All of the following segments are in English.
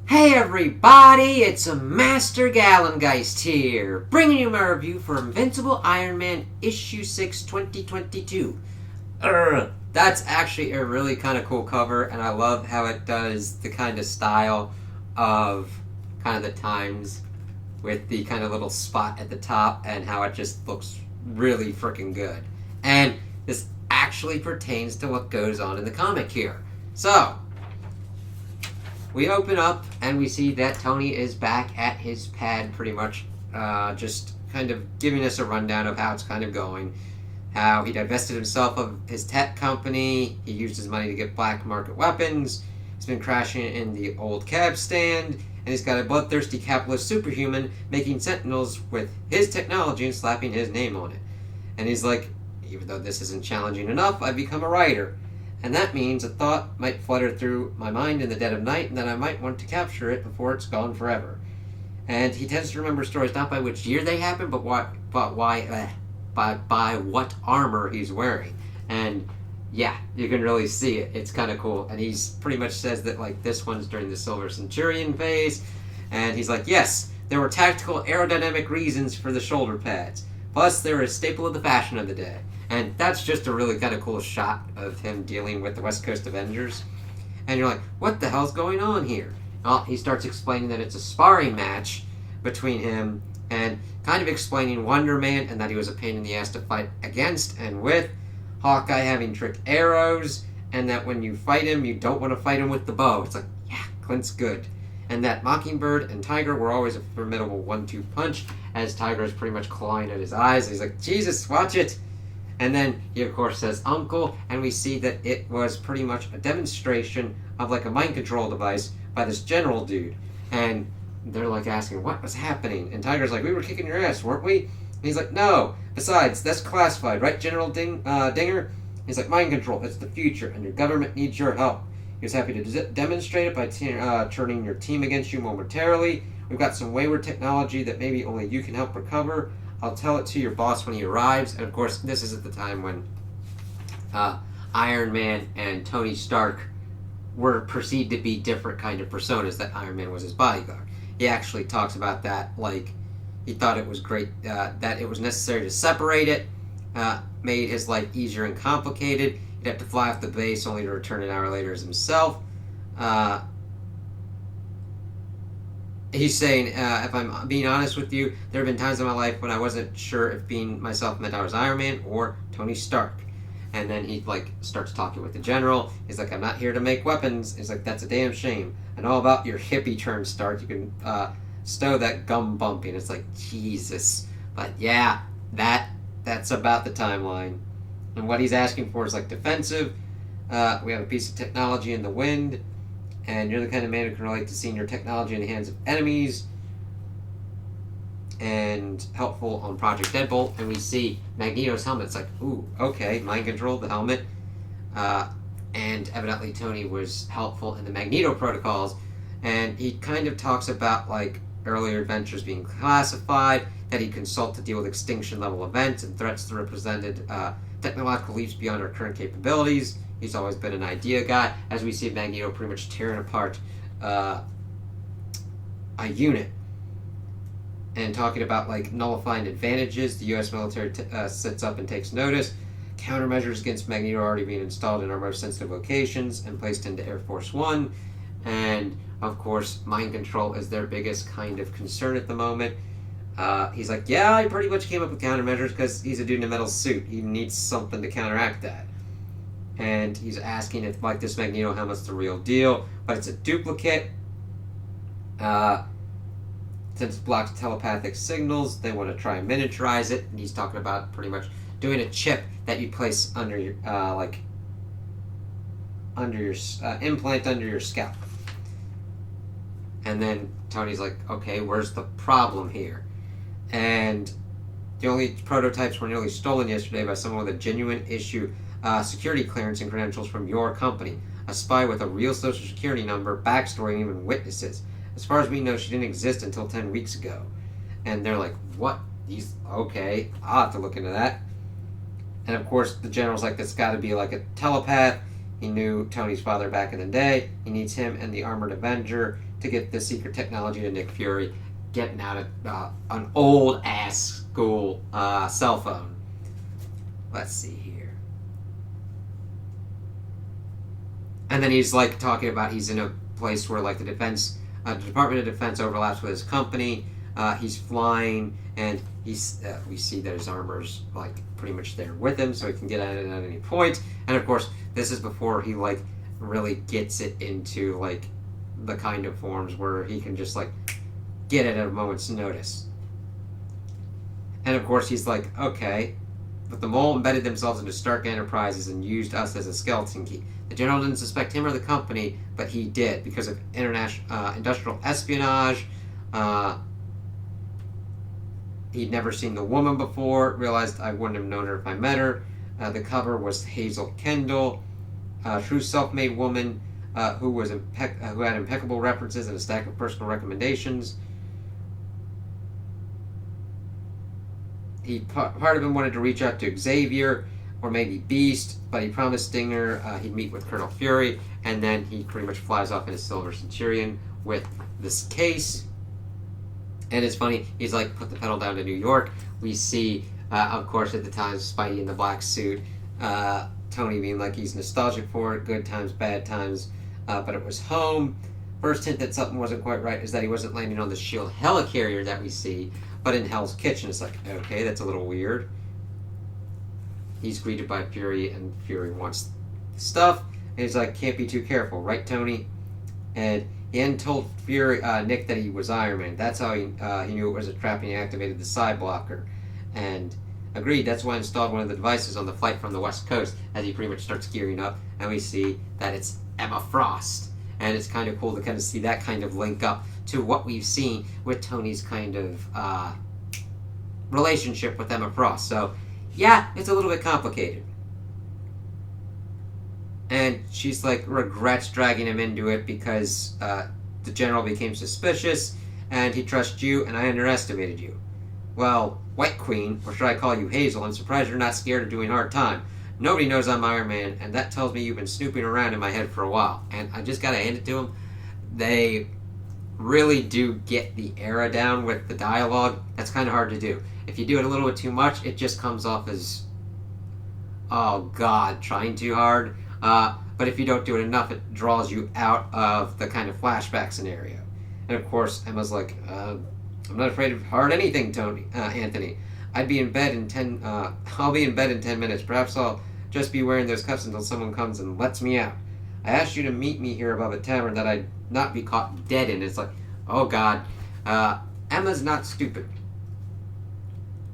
Hey everybody, it's a Master Gallengeist here, bringing you my review for Invincible Iron Man Issue 6 2022. That's actually a really kind of cool cover, and I love how it does the kind of style of kind of the times with the kind of little spot at the top and how it just looks really freaking good. And this actually pertains to what goes on in the comic here. So, we open up and we see that Tony is back at his pad pretty much, just kind of giving us a rundown of how it's kind of going. How he divested himself of his tech company, he used his money to get black market weapons, he's been crashing in the old cab stand, and he's got a bloodthirsty capitalist superhuman making sentinels with his technology and slapping his name on it. And he's like, even though this isn't challenging enough, I've become a writer. And that means a thought might flutter through my mind in the dead of night, and that I might want to capture it before it's gone forever. And he tends to remember stories not by which year they happened, but by what armor he's wearing. And yeah, you can really see it. It's kind of cool. And he's pretty much says that like this one's during the Silver Centurion phase, and he's like, yes, there were tactical aerodynamic reasons for the shoulder pads. Plus, they were a staple of the fashion of the day. And that's just a really kind of cool shot of him dealing with the West Coast Avengers. And you're like, what the hell's going on here? Well, he starts explaining that it's a sparring match between him and kind of explaining Wonder Man and that he was a pain in the ass to fight against and with. Hawkeye having trick arrows, and that when you fight him, you don't want to fight him with the bow. It's like, yeah, Clint's good. And that Mockingbird and Tiger were always a formidable 1-2 punch, as Tiger is pretty much clawing at his eyes. He's like, Jesus, watch it! And then he, of course, says uncle, and we see that it was pretty much a demonstration of like a mind control device by this general dude. And they're like asking, what was happening? And Tiger's like, we were kicking your ass, weren't we? And he's like, no. Besides, that's classified, right, General Dinger? He's like, mind control, it's the future, and your government needs your help. He was happy to demonstrate it by turning your team against you momentarily. We've got some wayward technology that maybe only you can help recover. I'll tell it to your boss when he arrives. And of course, this is at the time when Iron Man and Tony Stark were perceived to be different kind of personas, that Iron Man was his bodyguard. He actually talks about that, like, he thought it was great, that it was necessary to separate it, made his life easier and complicated. He'd have to fly off the base only to return an hour later as himself. He's saying, if I'm being honest with you, there have been times in my life when I wasn't sure if being myself meant I was Iron Man or Tony Stark. And then he like starts talking with the general. He's like, I'm not here to make weapons. He's like, that's a damn shame. I know about your hippie turn, Stark. You can stow that gum bumping. It's like, Jesus. But yeah, that's about the timeline. And what he's asking for is like defensive. We have a piece of technology in the wind. And you're the kind of man who can relate to seeing your technology in the hands of enemies. And helpful on Project Deadbolt. And we see Magneto's helmet. It's like, ooh, okay, mind control, the helmet. And evidently Tony was helpful in the Magneto protocols. And he kind of talks about, like, earlier adventures being classified, that he'd consult to deal with extinction-level events and threats that represented technological leaps beyond our current capabilities. He's always been an idea guy, as we see Magneto pretty much tearing apart a unit. And talking about like nullifying advantages, the U.S. military sits up and takes notice. Countermeasures against Magneto are already being installed in our most sensitive locations and placed into Air Force One. And of course, mind control is their biggest kind of concern at the moment. He's like, yeah, I pretty much came up with countermeasures because he's a dude in a metal suit. He needs something to counteract that. And he's asking if, like, this Magneto helmet's the real deal, but it's a duplicate. Since it blocks telepathic signals, they want to try and miniaturize it. And he's talking about pretty much doing a chip that you place under your, implant under your scalp. And then Tony's like, okay, where's the problem here? And the only prototypes were nearly stolen yesterday by someone with a genuine issue security clearance and credentials from your company. A spy with a real social security number, backstory, and even witnesses. As far as we know, she didn't exist until 10 weeks ago. And they're like, what? He's, okay, I'll have to look into that. And of course, the general's like, that's got to be like a telepath. He knew Tony's father back in the day. He needs him and the Armored Avenger to get the secret technology to Nick Fury, getting out of an old ass school cell phone. Let's see here. And then he's like talking about he's in a place where like the Department of Defense overlaps with his company. He's flying, and we see that his armor's like pretty much there with him, so he can get at it at any point. And of course, this is before he like really gets it into like the kind of forms where he can just like get it at a moment's notice. And of course, he's like, okay, but the mole embedded themselves into Stark Enterprises and used us as a skeleton key. The general didn't suspect him or the company, but he did because of industrial espionage. He'd never seen the woman before, realized I wouldn't have known her if I met her. The cover was Hazel Kendall, a true self-made woman who had impeccable references and a stack of personal recommendations. Part of him wanted to reach out to Xavier or maybe Beast, but he promised Stinger he'd meet with Colonel Fury, and then he pretty much flies off in his Silver Centurion with this case. And it's funny, he's like, put the pedal down to New York. We see, of course, at the time, Spidey in the black suit, Tony being like he's nostalgic for it, good times, bad times, but it was home. First hint that something wasn't quite right is that he wasn't landing on the S.H.I.E.L.D. helicarrier that we see, but in Hell's Kitchen. It's like, okay, that's a little weird. He's greeted by Fury, and Fury wants stuff, and he's like, can't be too careful, right, Tony? And he hadn't told Fury, Nick that he was Iron Man. That's how he knew it was a trap, and he activated the side blocker. And agreed, that's why I installed one of the devices on the flight from the West Coast, as he pretty much starts gearing up, and we see that it's Emma Frost. And it's kind of cool to kind of see that kind of link up to what we've seen with Tony's kind of relationship with Emma Frost. So, yeah, it's a little bit complicated. And she's like, regrets dragging him into it because the general became suspicious, and he trusts you, and I underestimated you. Well, White Queen, or should I call you Hazel, I'm surprised you're not scared of doing hard time. Nobody knows I'm Iron Man, and that tells me you've been snooping around in my head for a while. And I just gotta hand it to them. They really do get the era down with the dialogue. That's kind of hard to do. If you do it a little bit too much, it just comes off as, oh God, trying too hard. But if you don't do it enough, it draws you out of the kind of flashback scenario. And of course, Emma's like, I'm not afraid of hard anything, Anthony. I'll be in bed in 10 minutes. Perhaps I'll just be wearing those cuffs until someone comes and lets me out. I asked you to meet me here above a tavern that I'd not be caught dead in. It's like, oh God. Emma's not stupid.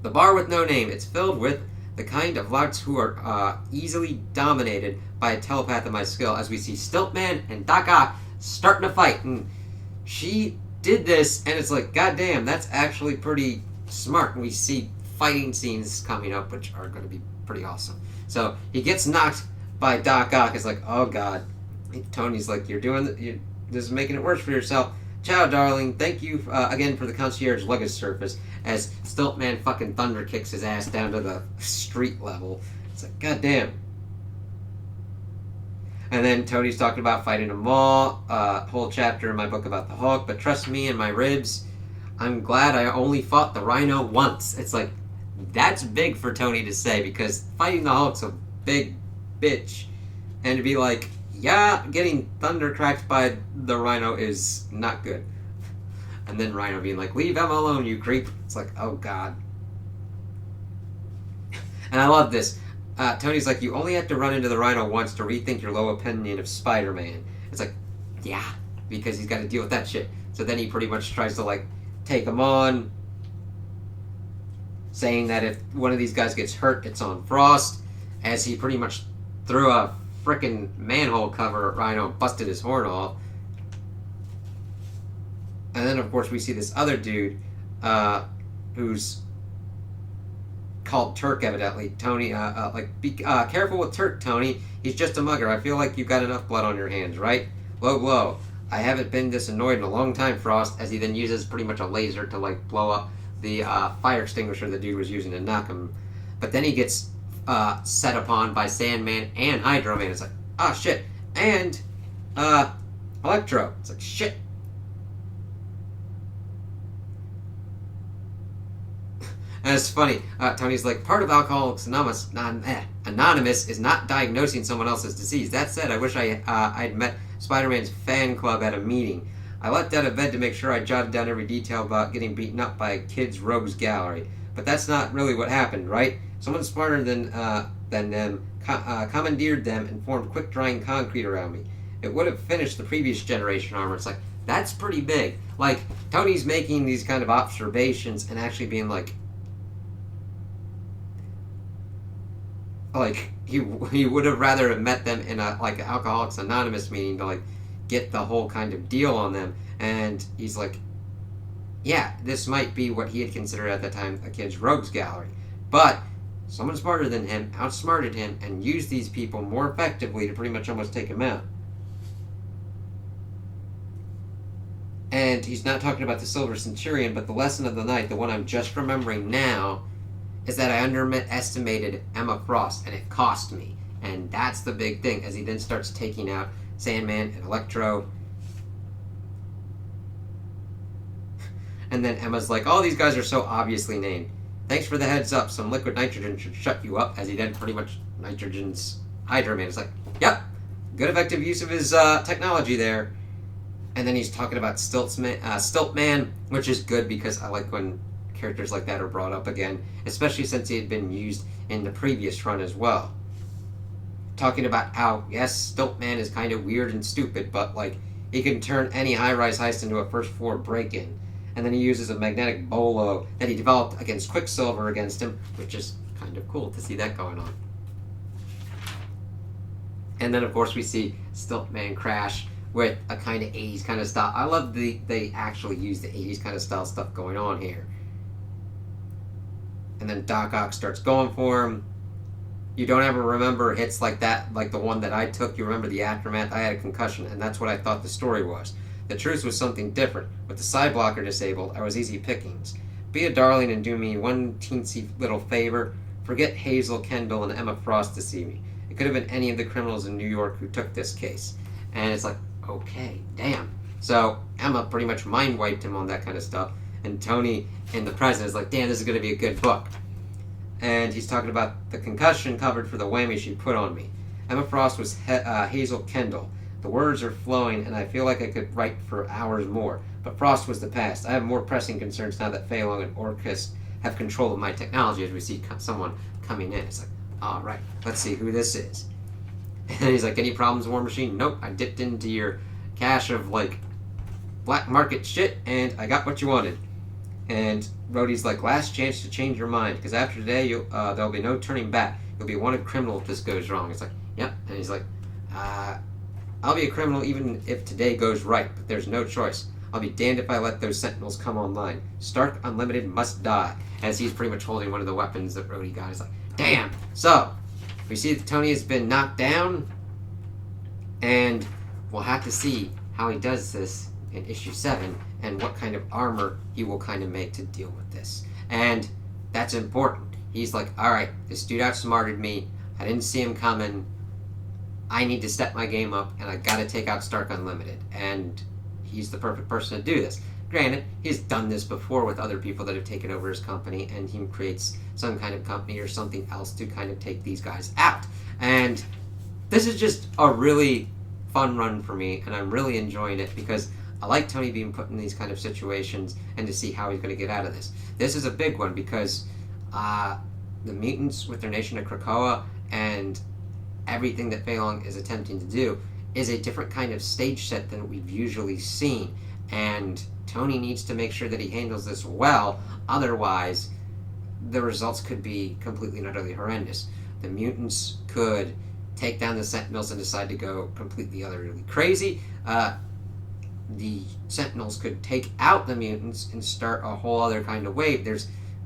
The bar with no name. It's filled with the kind of louts who are easily dominated by a telepath of my skill, as we see Stiltman and Doc Ock starting to fight. And she did this, and it's like, goddamn, that's actually pretty smart. And we see fighting scenes coming up, which are going to be pretty awesome. So he gets knocked by Doc Ock. It's like, oh God. Tony's like, you're this is making it worse for yourself. Ciao, darling. Thank you again for the concierge luggage service. As Stiltman fucking thunder kicks his ass down to the street level. It's like, goddamn. And then Tony's talking about fighting them all. Whole chapter in my book about the Hulk. But trust me and my ribs, I'm glad I only fought the Rhino once. It's like, that's big for Tony to say, because fighting the Hulk's a big bitch. And to be like, yeah, getting thunder cracked by the Rhino is not good. And then Rhino being like, leave Emma alone, you creep. It's like, oh God. And I love this. Tony's like, you only have to run into the Rhino once to rethink your low opinion of Spider-Man. It's like, yeah, because he's got to deal with that shit. So then he pretty much tries to, like, take him on, saying that if one of these guys gets hurt, it's on Frost, as he pretty much threw a frickin' manhole cover at Rhino and busted his horn off. And then, of course, we see this other dude, who's called Turk, evidently. Tony, be careful with Turk, Tony. He's just a mugger. I feel like you've got enough blood on your hands, right? Whoa. I haven't been this annoyed in a long time, Frost, as he then uses pretty much a laser to, like, blow up the fire extinguisher the dude was using to knock him. But then he gets set upon by Sandman and Hydro Man. It's like, oh, shit. And Electro. It's like, shit. And it's funny. Tony's like, part of Alcoholics Anonymous is not diagnosing someone else's disease. That said, I wish I'd met Spider-Man's fan club at a meeting. I leapt out of bed to make sure I jotted down every detail about getting beaten up by a kid's rogues gallery. But that's not really what happened, right? Someone smarter than them commandeered them and formed quick-drying concrete around me. It would have finished the previous generation armor. It's like, that's pretty big. Like, Tony's making these kind of observations and actually being like he would have rather have met them in a Alcoholics Anonymous meeting to like get the whole kind of deal on them. And he's like, yeah, this might be what he had considered at the time a kid's rogues gallery, but someone smarter than him outsmarted him and used these people more effectively to pretty much almost take him out. And he's not talking about the Silver Centurion, but the lesson of the night, the one I'm just remembering now, is that I underestimated Emma Frost, and it cost me. And that's the big thing, as he then starts taking out Sandman and Electro. And then Emma's like, oh, these guys are so obviously named. Thanks for the heads up. Some liquid nitrogen should shut you up, as he then pretty much nitrogen's Hydra Man. It's like, yep, good effective use of his technology there. And then he's talking about Stilt Man, which is good because I like when characters like that are brought up again, especially since he had been used in the previous run as well. Talking about how, yes, Stilt Man is kind of weird and stupid, but like he can turn any high-rise heist into a first floor break-in. And then he uses a magnetic bolo that he developed against Quicksilver against him, which is kind of cool to see that going on. And then of course we see Stilt Man crash with a kind of 80s kind of style. I love they actually use the 80s kind of style stuff going on here. And then Doc Ock starts going for him. You don't ever remember hits like that, like the one that I took. You remember the aftermath. I had a concussion, and that's what I thought the story was. The truth was something different. With the side blocker disabled, I was easy pickings. Be a darling and do me one teensy little favor. Forget Hazel Kendall and Emma Frost to see me. It could have been any of the criminals in New York who took this case. And it's like, okay, damn. So Emma pretty much mind wiped him on that kind of stuff. And Tony in the present is like, damn, this is going to be a good book. And he's talking about the concussion covered for the whammy she put on me. Emma Frost was Hazel Kendall. The words are flowing, and I feel like I could write for hours more. But Frost was the past. I have more pressing concerns now that Fei Long and Orcus have control of my technology, as we see someone coming in. It's like, all right, let's see who this is. And he's like, any problems, War Machine? Nope, I dipped into your cache of, like, black market shit, and I got what you wanted. And Rhodey's like, last chance to change your mind, because after today, there'll be no turning back. You'll be a wanted criminal if this goes wrong. It's like, yep. And he's like, I'll be a criminal even if today goes right, but there's no choice. I'll be damned if I let those Sentinels come online. Stark Unlimited must die. As he's pretty much holding one of the weapons that Rhodey got. He's like, damn. So, we see that Tony has been knocked down, and we'll have to see how he does this in issue 7 and what kind of armor he will kind of make to deal with this. And that's important. He's like, alright, this dude outsmarted me. I didn't see him coming. I need to step my game up, and I gotta take out Stark Unlimited. And he's the perfect person to do this. Granted, he's done this before with other people that have taken over his company, and he creates some kind of company or something else to kind of take these guys out. And this is just a really fun run for me, and I'm really enjoying it because I like Tony being put in these kind of situations and to see how he's going to get out of this. This is a big one because the mutants with their nation of Krakoa and everything that Fei Long is attempting to do is a different kind of stage set than we've usually seen. And Tony needs to make sure that he handles this well, otherwise the results could be completely and utterly horrendous. The mutants could take down the Sentinels and decide to go completely utterly crazy. The Sentinels could take out the mutants and start a whole other kind of wave.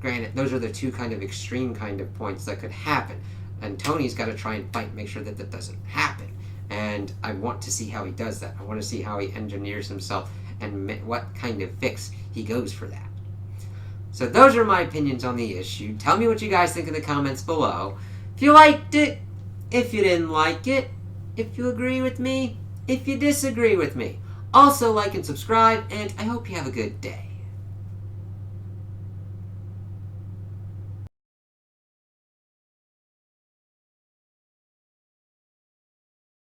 Granted, those are the two kind of extreme kind of points that could happen. And Tony's got to try and fight and make sure that that doesn't happen. And I want to see how he does that. I want to see how he engineers himself and what kind of fix he goes for that. So those are my opinions on the issue. Tell me what you guys think in the comments below. If you liked it, if you didn't like it, if you agree with me, if you disagree with me. Also like and subscribe, and I hope you have a good day.